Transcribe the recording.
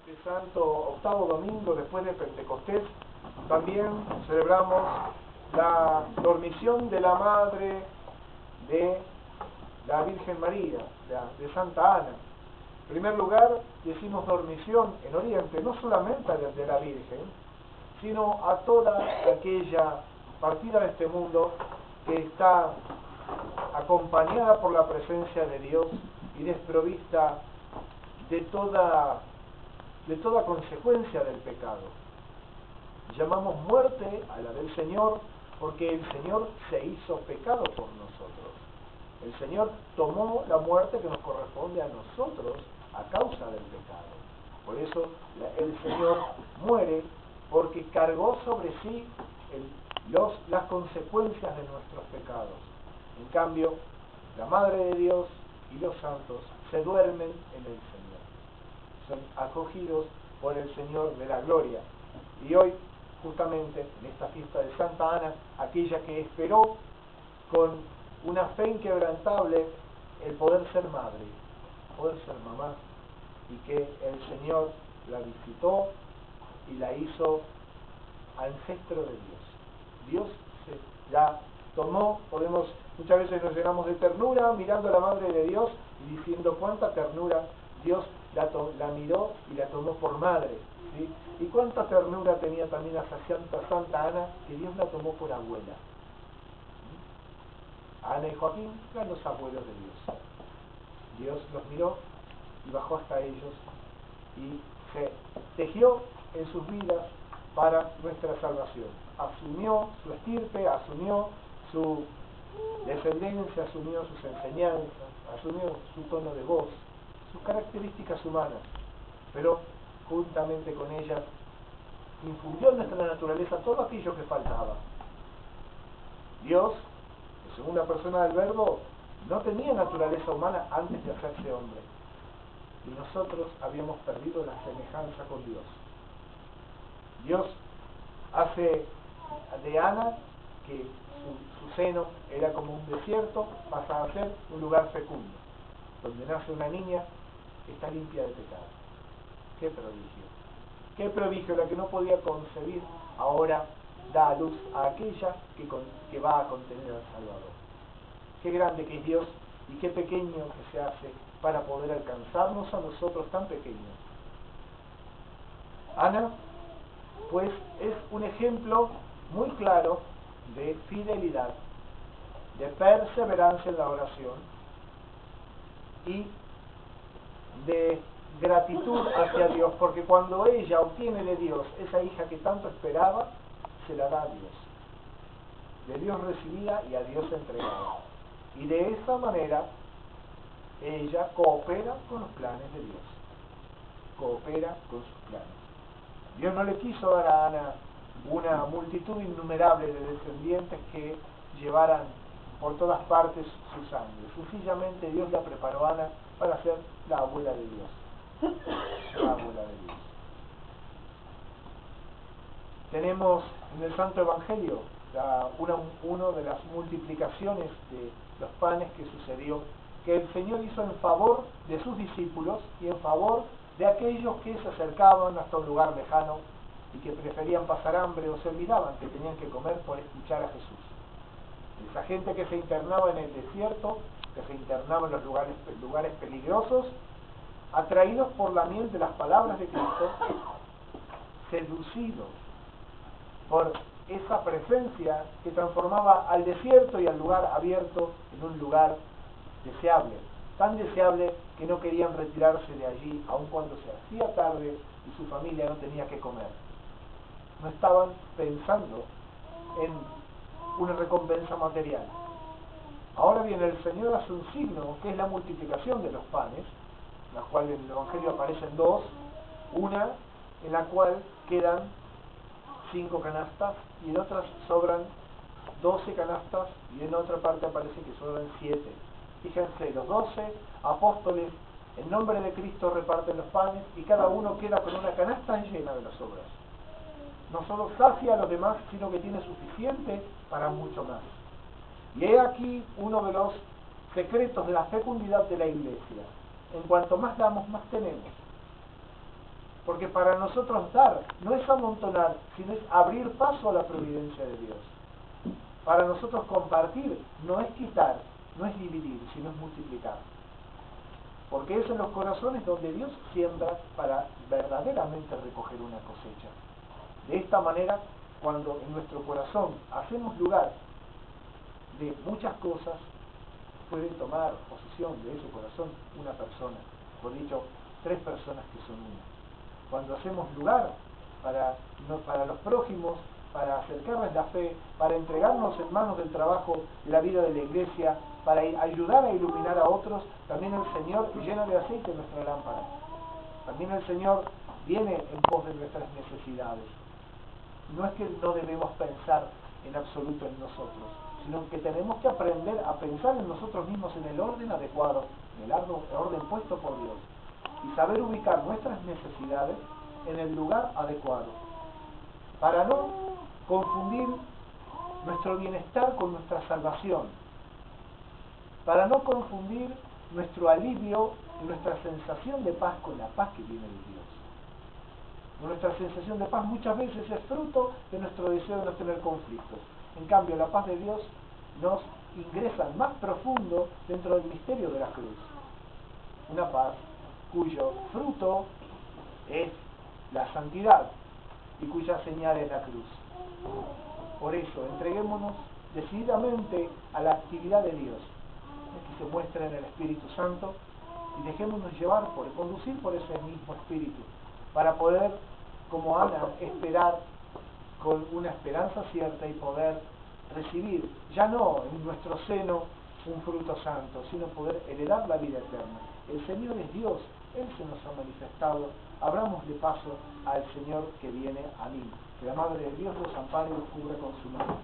Este santo octavo domingo después de Pentecostés, también celebramos la dormición de la madre de la Virgen María, de Santa Ana. En primer lugar, decimos dormición en Oriente, no solamente de la Virgen, sino a toda aquella partida de este mundo que está acompañada por la presencia de Dios y desprovista de toda consecuencia del pecado. Llamamos muerte a la del Señor porque el Señor se hizo pecado por nosotros. El Señor tomó la muerte que nos corresponde a nosotros a causa del pecado. Por eso el Señor muere porque cargó sobre sí las consecuencias de nuestros pecados. En cambio, la Madre de Dios y los santos se duermen en el Señor. Son acogidos por el Señor de la gloria. Y hoy, justamente, en esta fiesta de Santa Ana, aquella que esperó con una fe inquebrantable el poder ser madre, poder ser mamá, y que el Señor la visitó y la hizo ancestro de Dios. Dios la tomó, muchas veces nos llenamos de ternura mirando a la Madre de Dios y diciendo cuánta ternura Dios la miró y la tomó por madre, ¿sí? Y cuánta ternura tenía también a Santa Ana, que Dios la tomó por abuela. Ana y Joaquín eran los abuelos de Dios. Dios los miró y bajó hasta ellos y se tejió en sus vidas para nuestra salvación. Asumió su estirpe, asumió su descendencia, asumió sus enseñanzas, asumió su tono de voz, sus características humanas, pero juntamente con ellas infundió en nuestra naturaleza todo aquello que faltaba. Dios, en segunda persona del Verbo, no tenía naturaleza humana antes de hacerse hombre, y nosotros habíamos perdido la semejanza con Dios. Dios hace de Ana que su seno era como un desierto, pasa a ser un lugar fecundo, donde nace una niña que está limpia de pecado. ¡Qué prodigio! ¡Qué prodigio! La que no podía concebir, ahora da a luz a aquella que va a contener al Salvador. ¡Qué grande que es Dios y qué pequeño que se hace para poder alcanzarnos a nosotros tan pequeños! Ana, pues, es un ejemplo muy claro de fidelidad, de perseverancia en la oración y de gratitud hacia Dios, porque cuando ella obtiene de Dios esa hija que tanto esperaba, se la da a Dios. De Dios recibida y a Dios entregada. Y de esa manera ella coopera con los planes de Dios. Coopera con sus planes. Dios no le quiso dar a Ana una multitud innumerable de descendientes que llevaran por todas partes su sangre. Sencillamente Dios la preparó a Ana para ser la abuela de Dios. La abuela de Dios. Tenemos en el Santo Evangelio una de las multiplicaciones de los panes que sucedió, que el Señor hizo en favor de sus discípulos y en favor de aquellos que se acercaban hasta un lugar lejano y que preferían pasar hambre o se olvidaban que tenían que comer por escuchar a Jesús. Esa gente que se internaba en el desierto, que se internaba en los lugares peligrosos, atraídos por la miel de las palabras de Cristo, seducidos por esa presencia que transformaba al desierto y al lugar abierto en un lugar deseable, tan deseable que no querían retirarse de allí aun cuando se hacía tarde y su familia no tenía que comer. No estaban pensando en una recompensa material. Ahora bien, el Señor hace un signo que es la multiplicación de los panes, la cual en el Evangelio aparecen dos, una en la cual quedan 5 canastas y en otras sobran 12 canastas y en otra parte aparece que sobran 7. Fíjense, los 12 apóstoles en nombre de Cristo reparten los panes y cada uno queda con una canasta llena de las sobras. No solo sacia a los demás, sino que tiene suficiente para mucho más. Y he aquí uno de los secretos de la fecundidad de la Iglesia. En cuanto más damos, más tenemos. Porque para nosotros dar no es amontonar, sino es abrir paso a la providencia de Dios. Para nosotros compartir no es quitar, no es dividir, sino es multiplicar. Porque es en los corazones donde Dios siembra para verdaderamente recoger una cosecha. De esta manera, cuando en nuestro corazón hacemos lugar de muchas cosas, puede tomar posesión de ese corazón una persona, por dicho, 3 personas que son una. Cuando hacemos lugar para los prójimos, para acercarles la fe, para entregarnos en manos del trabajo la vida de la iglesia, para ayudar a iluminar a otros, también el Señor llena de aceite nuestra lámpara. También el Señor viene en pos de nuestras necesidades. No es que no debemos pensar en absoluto en nosotros, sino que tenemos que aprender a pensar en nosotros mismos en el orden adecuado, en el orden puesto por Dios, y saber ubicar nuestras necesidades en el lugar adecuado, para no confundir nuestro bienestar con nuestra salvación, para no confundir nuestro alivio y nuestra sensación de paz con la paz que viene de Dios. Nuestra sensación de paz muchas veces es fruto de nuestro deseo de no tener conflictos. En cambio, la paz de Dios nos ingresa más profundo dentro del misterio de la cruz. Una paz cuyo fruto es la santidad y cuya señal es la cruz. Por eso, entreguémonos decididamente a la actividad de Dios, que se muestra en el Espíritu Santo, y dejémonos conducir por ese mismo Espíritu, para poder, como Ana, esperar con una esperanza cierta y poder recibir, ya no en nuestro seno, un fruto santo, sino poder heredar la vida eterna. El Señor es Dios, Él se nos ha manifestado. Abramos de paso al Señor que viene a mí. Que la Madre de Dios los ampare y los cubra con su mano.